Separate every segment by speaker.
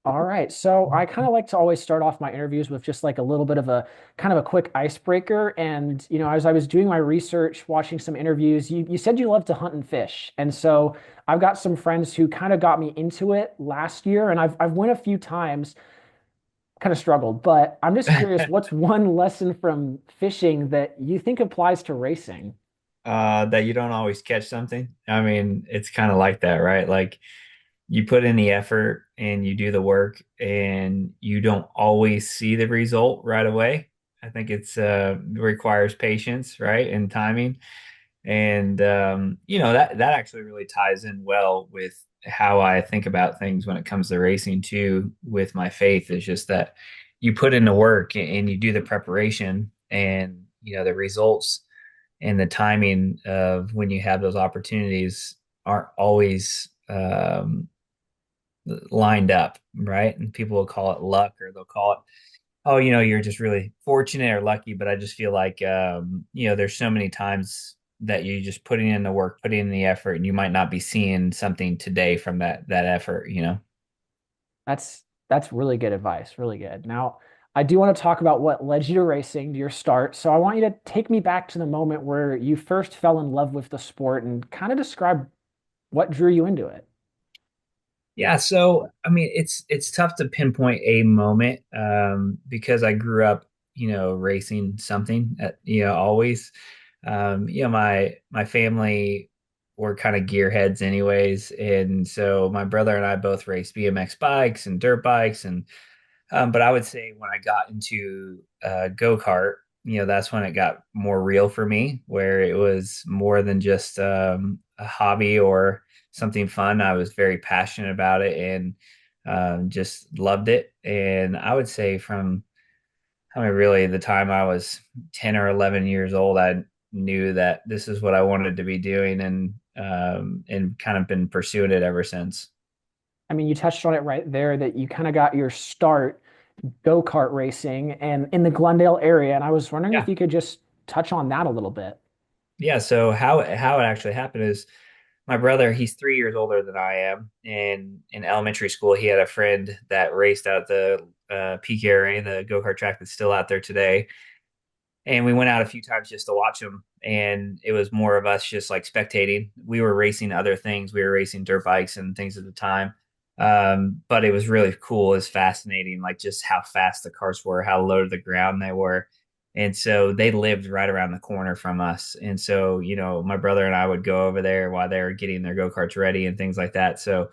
Speaker 1: All right. So I kind of like to always start off my interviews with just like a little bit of a kind of a quick icebreaker. And, as I was doing my research, watching some interviews, you said you love to hunt and fish. And so I've got some friends who kind of got me into it last year, and I've went a few times, kind of struggled. But I'm just curious, what's one lesson from fishing that you think applies to racing?
Speaker 2: That you don't always catch something. I mean, it's kind of like that, right? Like you put in the effort and you do the work and you don't always see the result right away. I think requires patience, right? And timing. And that actually really ties in well with how I think about things when it comes to racing too, with my faith is just that you put in the work and you do the preparation and the results and the timing of when you have those opportunities aren't always lined up, right? And people will call it luck or they'll call it, oh, you're just really fortunate or lucky. But I just feel like, there's so many times that you just putting in the work, putting in the effort, and you might not be seeing something today from that effort.
Speaker 1: That's really good advice. Really good. Now, I do want to talk about what led you to racing, to your start. So I want you to take me back to the moment where you first fell in love with the sport and kind of describe what drew you into it.
Speaker 2: Yeah, so I mean, it's tough to pinpoint a moment because I grew up, racing something always. My family were kind of gearheads anyways, and so my brother and I both raced BMX bikes and dirt bikes, and but I would say when I got into go-kart, that's when it got more real for me, where it was more than just a hobby or something fun. I was very passionate about it and just loved it. And I would say I mean, really, the time I was 10 or 11 years old, I knew that this is what I wanted to be doing and kind of been pursuing it ever since.
Speaker 1: I mean, you touched on it right there that you kind of got your start go-kart racing and in the Glendale area. And I was wondering if
Speaker 2: Yeah.
Speaker 1: you could just touch on that a little bit.
Speaker 2: Yeah, so how it actually happened is my brother, he's 3 years older than I am, and in elementary school, he had a friend that raced out the Peak area, the go-kart track that's still out there today. And we went out a few times just to watch him, and it was more of us just like spectating. We were racing other things. We were racing dirt bikes and things at the time. But it was really cool. It's fascinating, like just how fast the cars were, how low to the ground they were. And so they lived right around the corner from us. And so, my brother and I would go over there while they were getting their go-karts ready and things like that. So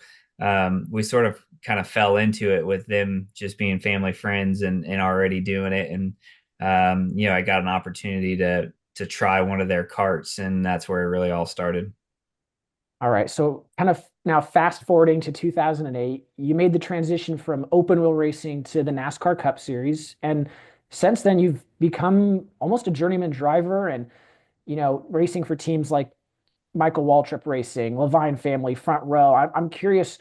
Speaker 2: we sort of kind of fell into it with them just being family friends and already doing it. And I got an opportunity to try one of their carts, and that's where it really all started.
Speaker 1: All right. So kind of now fast forwarding to 2008, you made the transition from open wheel racing to the NASCAR Cup Series. And since then, you've become almost a journeyman driver and, racing for teams like Michael Waltrip Racing, Levine Family, Front Row. I'm curious,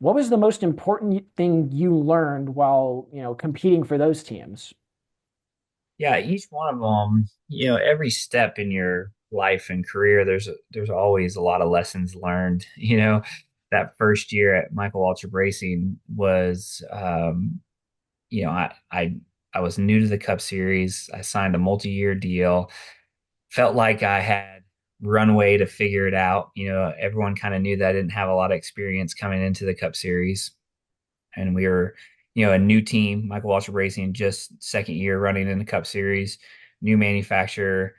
Speaker 1: what was the most important thing you learned while, competing for those teams?
Speaker 2: Yeah, each one of them, every step in your life and career, there's always a lot of lessons learned. That first year at Michael Waltrip Racing was, you know, I I I was new to the Cup Series. I signed a multi-year deal. Felt like I had runway to figure it out. Everyone kind of knew that I didn't have a lot of experience coming into the Cup Series, and we were, a new team, Michael Waltrip Racing, just second year running in the Cup Series, new manufacturer,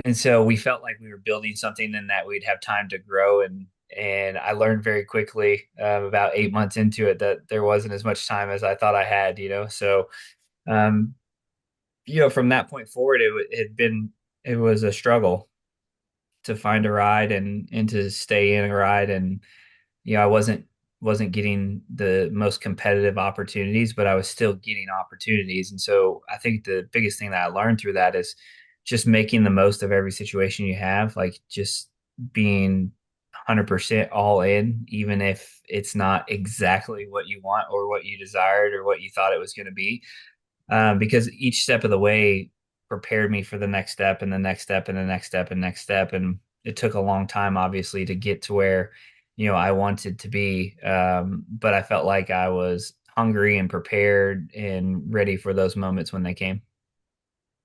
Speaker 2: and so we felt like we were building something and that we'd have time to grow. And I learned very quickly, about 8 months into it, that there wasn't as much time as I thought I had. So um, from that point forward, it was a struggle to find a ride and to stay in a ride. And I wasn't getting the most competitive opportunities, but I was still getting opportunities. And so I think the biggest thing that I learned through that is just making the most of every situation you have, like just being 100% all in, even if it's not exactly what you want or what you desired or what you thought it was going to be. Because each step of the way prepared me for the next step and the next step and the next step and next step. And it took a long time, obviously, to get to where, I wanted to be. But I felt like I was hungry and prepared and ready for those moments when they came.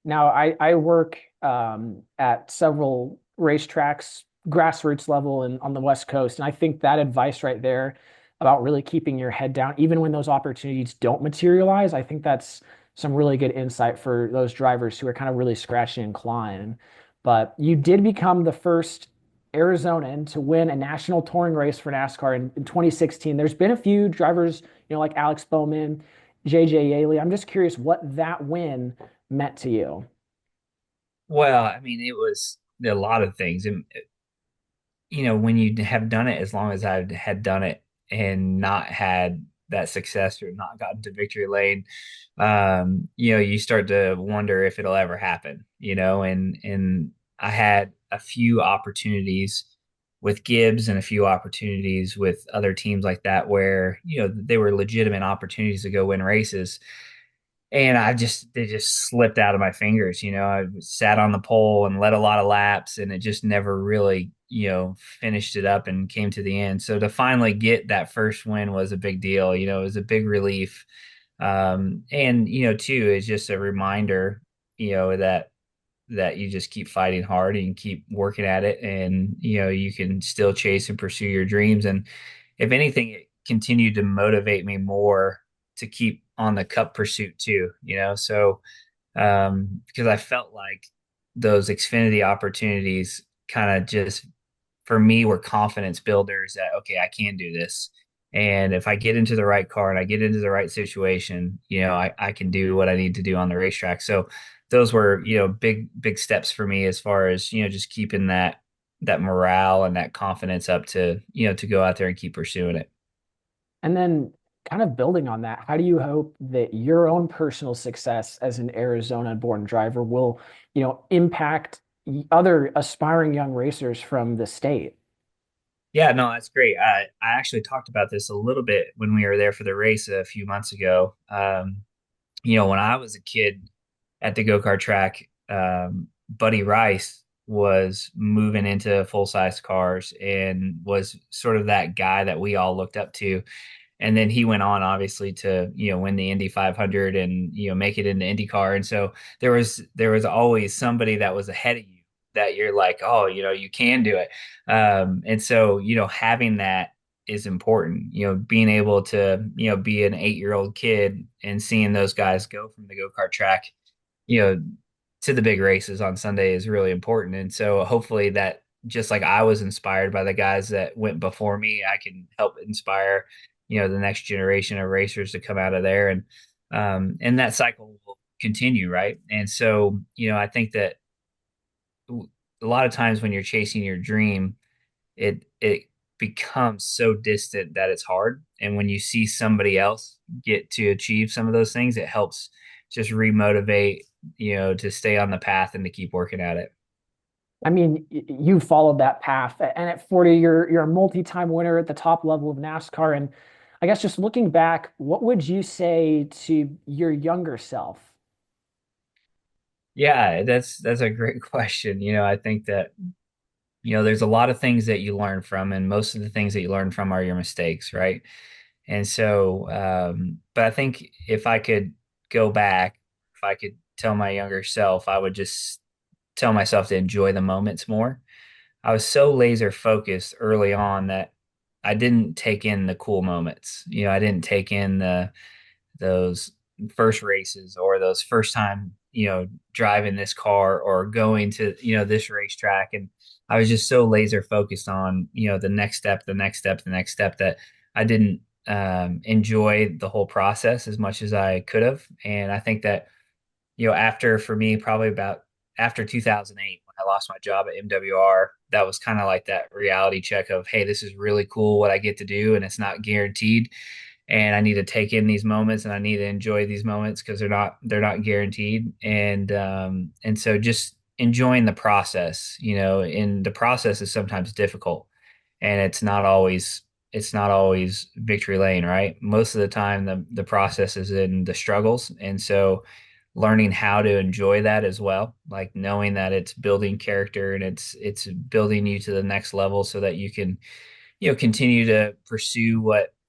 Speaker 1: Now, I work at several racetracks, grassroots level, and on the West Coast, and I think that advice right there about really keeping your head down, even when those opportunities don't materialize, I think that's some really good insight for those drivers who are kind of really scratching and clawing. But you did become the first Arizonan to win a national touring race for NASCAR in 2016. There's been a few drivers, like Alex Bowman, JJ Yaley. I'm just curious what that win meant to you.
Speaker 2: Well, I mean, it was a lot of things. And, when you have done it as long as I had done it and not had that success or not gotten to victory lane, you start to wonder if it'll ever happen, and I had a few opportunities with Gibbs and a few opportunities with other teams like that where, they were legitimate opportunities to go win races. And they just slipped out of my fingers. I sat on the pole and led a lot of laps, and it just never really, finished it up and came to the end. So to finally get that first win was a big deal. It was a big relief. And, too, it's just a reminder, that you just keep fighting hard and keep working at it, and, you can still chase and pursue your dreams. And if anything, it continued to motivate me more to keep on the cup pursuit too, so because I felt like those Xfinity opportunities kind of just for me were confidence builders that okay, I can do this. And if I get into the right car and I get into the right situation, I can do what I need to do on the racetrack. So those were, big steps for me as far as, just keeping that morale and that confidence up to, to go out there and keep pursuing it.
Speaker 1: And then, kind of building on that, how do you hope that your own personal success as an Arizona-born driver will, impact other aspiring young racers from the state?
Speaker 2: Yeah, no, that's great. I actually talked about this a little bit when we were there for the race a few months ago. When I was a kid at the go-kart track, Buddy Rice was moving into full-size cars and was sort of that guy that we all looked up to. And then he went on obviously to, win the Indy 500 and, make it into IndyCar. And so there was always somebody that was ahead of you that you're like, oh, you can do it. And so, having that is important, being able to, be an 8-year-old kid and seeing those guys go from the go-kart track, you know, to the big races on Sunday is really important. And so hopefully that just like I was inspired by the guys that went before me, I can help inspire, the next generation of racers to come out of there. And that cycle will continue, right? And so, I think that a lot of times when you're chasing your dream, it becomes so distant that it's hard. And when you see somebody else get to achieve some of those things, it helps just remotivate, to stay on the path and to keep working at it.
Speaker 1: I mean, you followed that path, and at 40, you're a multi-time winner at the top level of NASCAR. And I guess just looking back, what would you say to your younger self?
Speaker 2: Yeah, that's a great question. I think that, there's a lot of things that you learn from, and most of the things that you learn from are your mistakes, right? And so, but I think if I could go back, if I could tell my younger self, I would just tell myself to enjoy the moments more. I was so laser focused early on that I didn't take in the cool moments. I didn't take in those first races or those first time, driving this car or going to, this racetrack. And I was just so laser focused on, the next step, the next step, the next step that I didn't enjoy the whole process as much as I could have. And I think that, after for me, probably about after 2008, when I lost my job at MWR, that was kind of like that reality check of, hey, this is really cool what I get to do, and it's not guaranteed. And I need to take in these moments, and I need to enjoy these moments because they're not guaranteed. And so just enjoying the process, and the process is sometimes difficult, and it's not always victory lane, right? Most of the time the process is in the struggles. And so learning how to enjoy that as well, like knowing that it's building character and it's building you to the next level so that you can, continue to pursue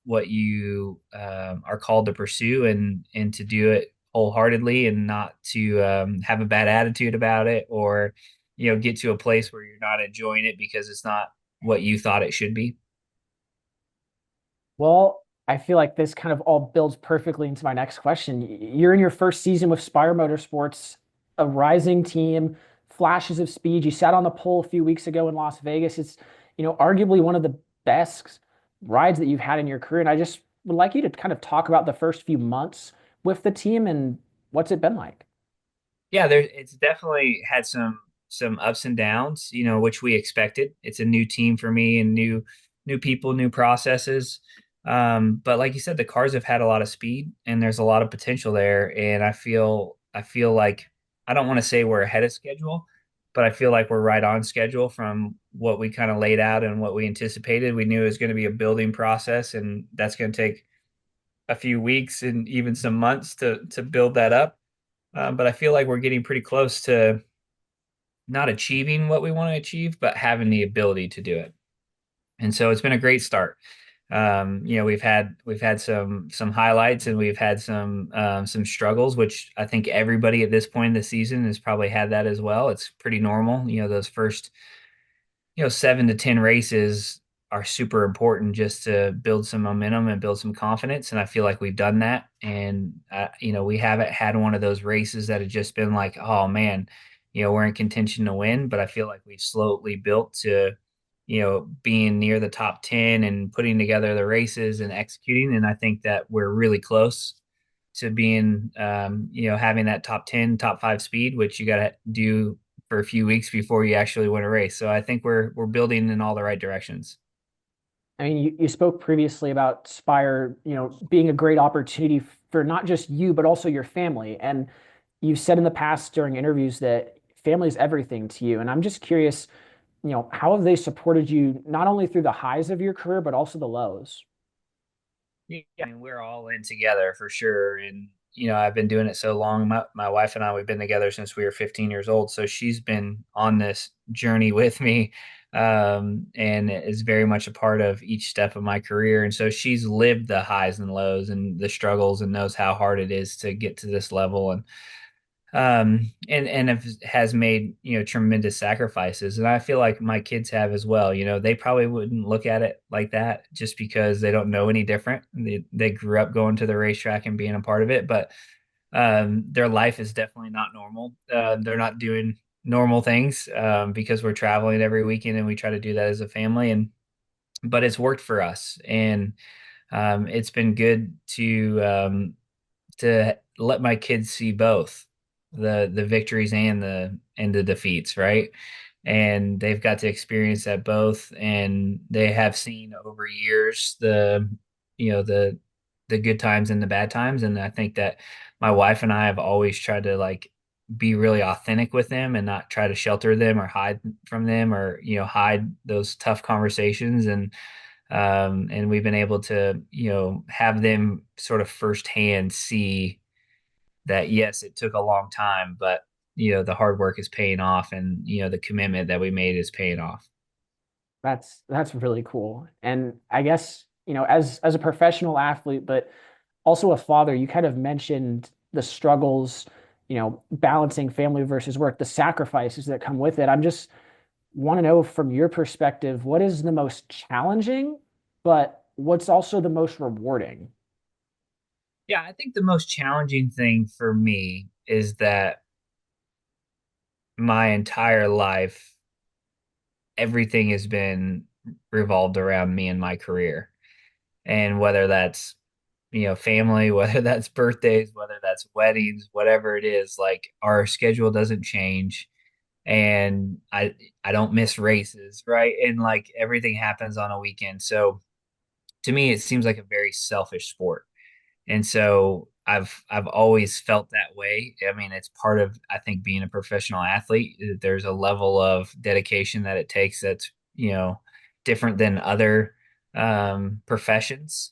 Speaker 2: what you are called to pursue, and to do it wholeheartedly, and not to have a bad attitude about it, or get to a place where you're not enjoying it because it's not what you thought it should be.
Speaker 1: Well, I feel like this kind of all builds perfectly into my next question. You're in your first season with Spire Motorsports, a rising team, flashes of speed. You sat on the pole a few weeks ago in Las Vegas. It's, arguably one of the best rides that you've had in your career. And I just would like you to kind of talk about the first few months with the team and what's it been like?
Speaker 2: Yeah, it's definitely had some ups and downs, which we expected. It's a new team for me, and new people, new processes. But like you said, the cars have had a lot of speed, and there's a lot of potential there. And I feel like, I don't want to say we're ahead of schedule, but I feel like we're right on schedule from what we kind of laid out and what we anticipated. We knew it was going to be a building process, and that's going to take a few weeks and even some months to build that up. But I feel like we're getting pretty close to not achieving what we want to achieve, but having the ability to do it. And so it's been a great start. We've had some highlights, and we've had some struggles, which I think everybody at this point in the season has probably had that as well. It's pretty normal. Those first 7 to 10 races are super important just to build some momentum and build some confidence. And I feel like we've done that. And, we haven't had one of those races that have just been like, oh man, we're in contention to win. But I feel like we've slowly built to, being near the top 10 and putting together the races and executing. And I think that we're really close to being, having that top 10, top five speed, which you got to do for a few weeks before you actually win a race. So I think we're building in all the right directions.
Speaker 1: I mean, you spoke previously about Spire, being a great opportunity for not just you, but also your family. And you've said in the past during interviews that family is everything to you. And I'm just curious, how have they supported you not only through the highs of your career, but also the lows?
Speaker 2: Yeah, I mean, we're all in together for sure. And, I've been doing it so long. My wife and I, we've been together since we were 15 years old. So she's been on this journey with me, and is very much a part of each step of my career. And so she's lived the highs and lows and the struggles, and knows how hard it is to get to this level. And has made tremendous sacrifices, and I feel like my kids have as well. They probably wouldn't look at it like that just because they don't know any different. They grew up going to the racetrack and being a part of it, but their life is definitely not normal. They're not doing normal things, because we're traveling every weekend, and we try to do that as a family. And but it's worked for us, and it's been good to let my kids see both the victories and the defeats, right? And they've got to experience that both, and they have seen over years the good times and the bad times. And I think that my wife and I have always tried to like be really authentic with them, and not try to shelter them or hide from them, or hide those tough conversations. And we've been able to have them sort of firsthand see that, yes, it took a long time, but the hard work is paying off, and the commitment that we made is paying off.
Speaker 1: That's really cool. And I guess, as a professional athlete, but also a father, you kind of mentioned the struggles, balancing family versus work, the sacrifices that come with it. I'm just want to know from your perspective, what is the most challenging, but what's also the most rewarding?
Speaker 2: Yeah, I think the most challenging thing for me is that my entire life, everything has been revolved around me and my career. And whether that's, family, whether that's birthdays, whether that's weddings, whatever it is, like our schedule doesn't change. And I don't miss races, right? And like everything happens on a weekend. So to me, it seems like a very selfish sport. And so I've always felt that way. I mean, it's part of, I think, being a professional athlete. There's a level of dedication that it takes that's, different than other professions.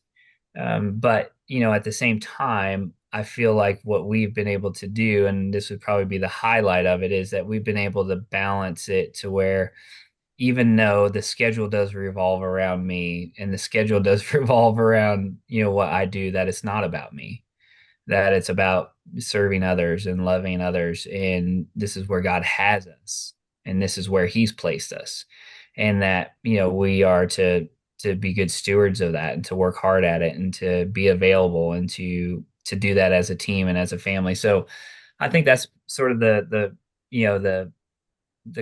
Speaker 2: But, at the same time, I feel like what we've been able to do, and this would probably be the highlight of it, is that we've been able to balance it to where even though the schedule does revolve around me and the schedule does revolve around, what I do, that it's not about me, that it's about serving others and loving others. And this is where God has us, and this is where He's placed us. And that, we are to be good stewards of that and to work hard at it and to be available and to do that as a team and as a family. So I think that's sort of the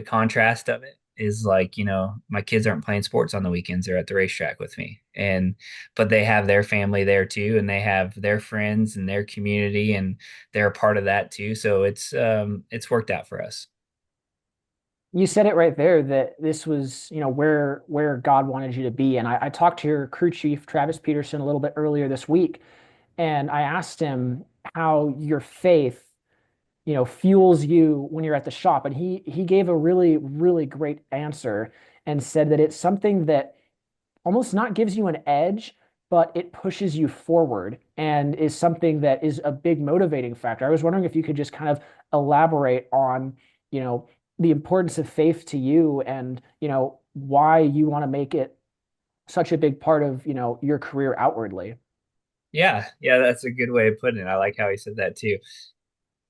Speaker 2: contrast of it is like, my kids aren't playing sports on the weekends. They're at the racetrack with me. But they have their family there too, and they have their friends and their community, and they're a part of that too. So it's worked out for us.
Speaker 1: You said it right there that this was, where God wanted you to be. And I talked to your crew chief, Travis Peterson, a little bit earlier this week, and I asked him how your faith, fuels you when you're at the shop. And he gave a really, really great answer and said that it's something that almost not gives you an edge, but it pushes you forward and is something that is a big motivating factor. I was wondering if you could just kind of elaborate on, the importance of faith to you and, why you want to make it such a big part of, your career outwardly.
Speaker 2: Yeah, yeah, that's a good way of putting it. I like how he said that too.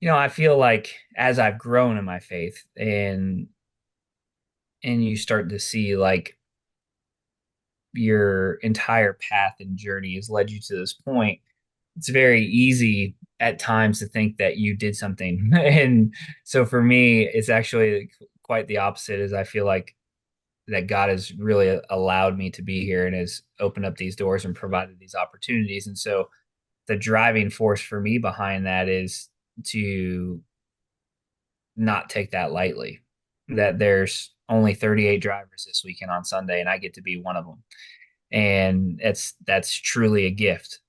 Speaker 2: I feel like as I've grown in my faith and you start to see like your entire path and journey has led you to this point, it's very easy at times to think that you did something. And so for me, it's actually quite the opposite, is I feel like that God has really allowed me to be here and has opened up these doors and provided these opportunities. And so the driving force for me behind that is to not take that lightly. That there's only 38 drivers this weekend on Sunday, and I get to be one of them. And that's truly a gift,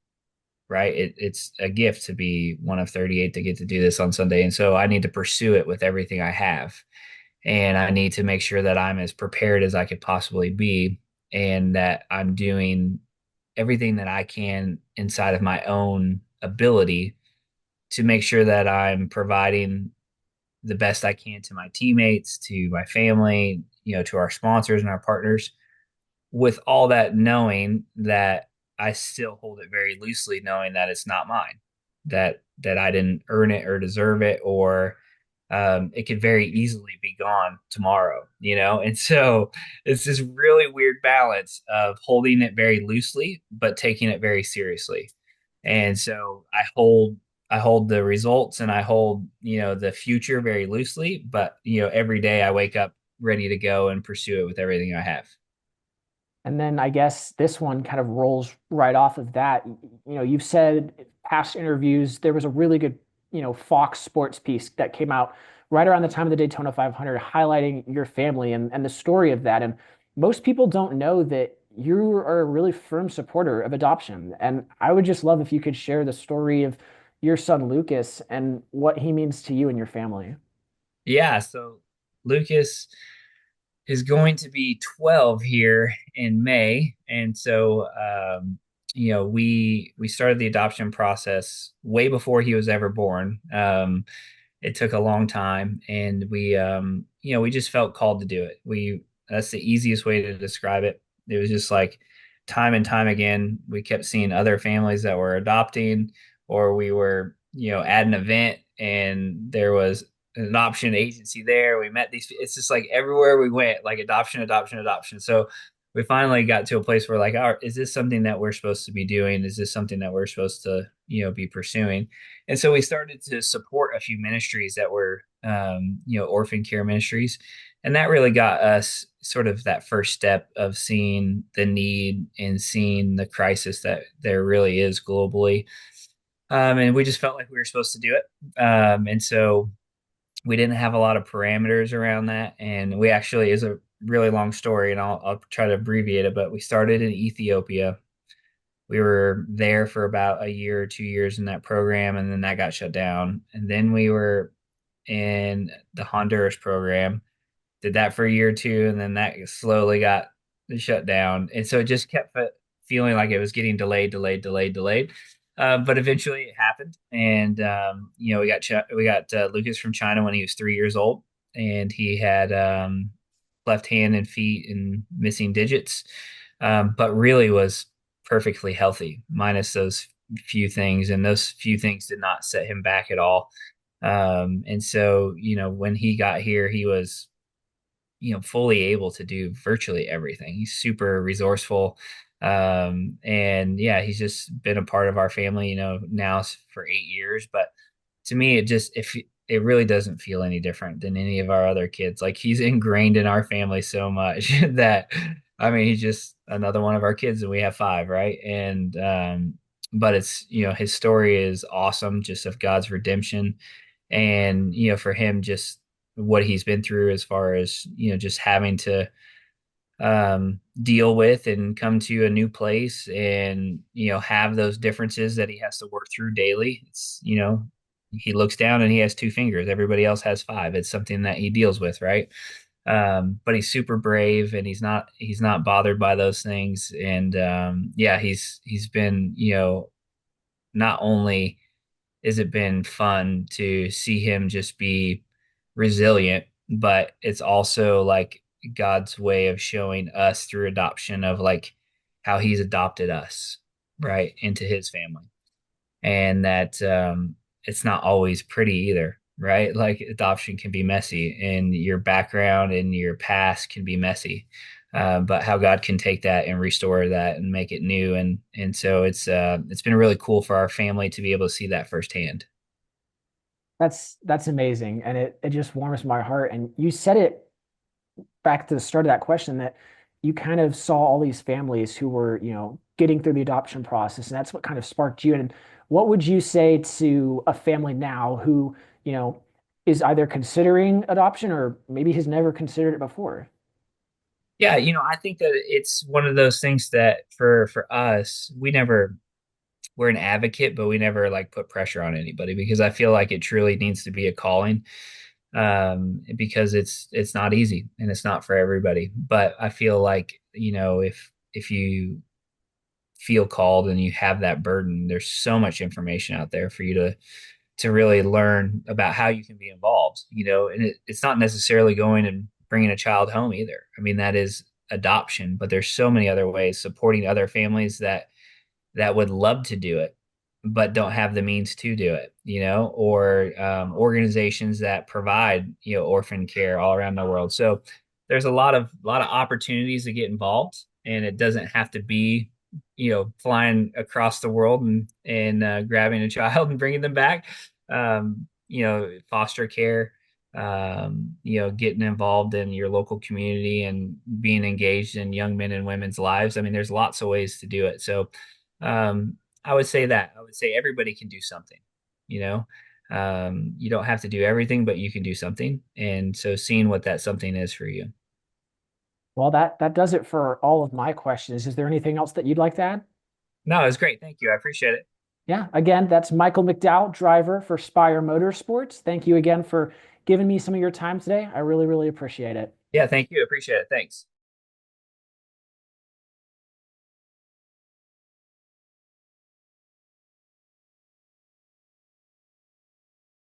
Speaker 2: right? It's a gift to be one of 38 to get to do this on Sunday. And so I need to pursue it with everything I have. And I need to make sure that I'm as prepared as I could possibly be and that I'm doing everything that I can inside of my own ability to make sure that I'm providing the best I can to my teammates, to my family, to our sponsors and our partners, with all that knowing that I still hold it very loosely, knowing that it's not mine, that I didn't earn it or deserve it, or it could very easily be gone tomorrow. And so it's this really weird balance of holding it very loosely, but taking it very seriously. And so I hold the results and I hold, the future very loosely, but every day I wake up ready to go and pursue it with everything I have.
Speaker 1: And then I guess this one kind of rolls right off of that. You've said past interviews, there was a really good, Fox Sports piece that came out right around the time of the Daytona 500 highlighting your family and the story of that. And most people don't know that you are a really firm supporter of adoption. And I would just love if you could share the story of your son Lucas and what he means to you and your family.
Speaker 2: Yeah, so Lucas is going to be 12 here in May, and so we started the adoption process way before he was ever born. It took a long time, and we just felt called to do it. We That's the easiest way to describe it. It was just like time and time again, we kept seeing other families that were adopting, or we were at an event and there was an adoption agency there. We met these. It's just like everywhere we went, like adoption, adoption, adoption. So we finally got to a place where like, is this something that we're supposed to be doing? Is this something that we're supposed to, be pursuing? And so we started to support a few ministries that were, orphan care ministries. And that really got us sort of that first step of seeing the need and seeing the crisis that there really is globally. And we just felt like we were supposed to do it. And so we didn't have a lot of parameters around that. And we actually, is a really long story, and I'll try to abbreviate it, but we started in Ethiopia. We were there for about a year or 2 years in that program, and then that got shut down. And then we were in the Honduras program, did that for a year or two, and then that slowly got shut down. And so it just kept feeling like it was getting delayed, delayed, delayed, delayed. But eventually it happened, and we got Lucas from China when he was 3 years old, and he had left hand and feet and missing digits, but really was perfectly healthy, minus those few things. And those few things did not set him back at all. And so, when he got here, he was, fully able to do virtually everything. He's super resourceful. And yeah, he's just been a part of our family, now for 8 years. But to me, it really doesn't feel any different than any of our other kids. Like he's ingrained in our family so much that, I mean, he's just another one of our kids, and we have five, right? And but it's, his story is awesome, just of God's redemption, and for him, just what he's been through as far as just having to deal with and come to a new place, and have those differences that he has to work through daily. It's, he looks down and he has two fingers, everybody else has five. It's something that he deals with, right? But he's super brave, and he's not bothered by those things. And yeah, he's been, not only has it been fun to see him just be resilient, but it's also like God's way of showing us through adoption of like how he's adopted us, right, into his family. And that it's not always pretty either, right? Like adoption can be messy, and your background and your past can be messy. But how God can take that and restore that and make it new, and so it's been really cool for our family to be able to see that firsthand.
Speaker 1: That's amazing, and it just warms my heart. And you said it back to the start of that question that you kind of saw all these families who were, getting through the adoption process, and that's what kind of sparked you. And what would you say to a family now who, is either considering adoption or maybe has never considered it before?
Speaker 2: Yeah, I think that it's one of those things that for us, we're an advocate, but we never like put pressure on anybody, because I feel like it truly needs to be a calling, because it's not easy and it's not for everybody. But I feel like, if you feel called and you have that burden, there's so much information out there for you to really learn about how you can be involved, and it's not necessarily going and bringing a child home either. I mean, that is adoption, but there's so many other ways, supporting other families that would love to do it but don't have the means to do it, or organizations that provide, orphan care all around the world. So there's a lot of opportunities to get involved, and it doesn't have to be, flying across the world and grabbing a child and bringing them back. Foster care, getting involved in your local community and being engaged in young men and women's lives. I mean, there's lots of ways to do it. So um, I would say that. I would say everybody can do something, you know. You don't have to do everything, but you can do something. And so seeing what that something is for you.
Speaker 1: Well, that does it for all of my questions. Is there anything else that you'd like to add?
Speaker 2: No, it's great. Thank you. I appreciate it.
Speaker 1: Yeah, again, that's Michael McDowell, driver for Spire Motorsports. Thank you again for giving me some of your time today. I really, really appreciate it.
Speaker 2: Yeah, thank you. Appreciate it. Thanks.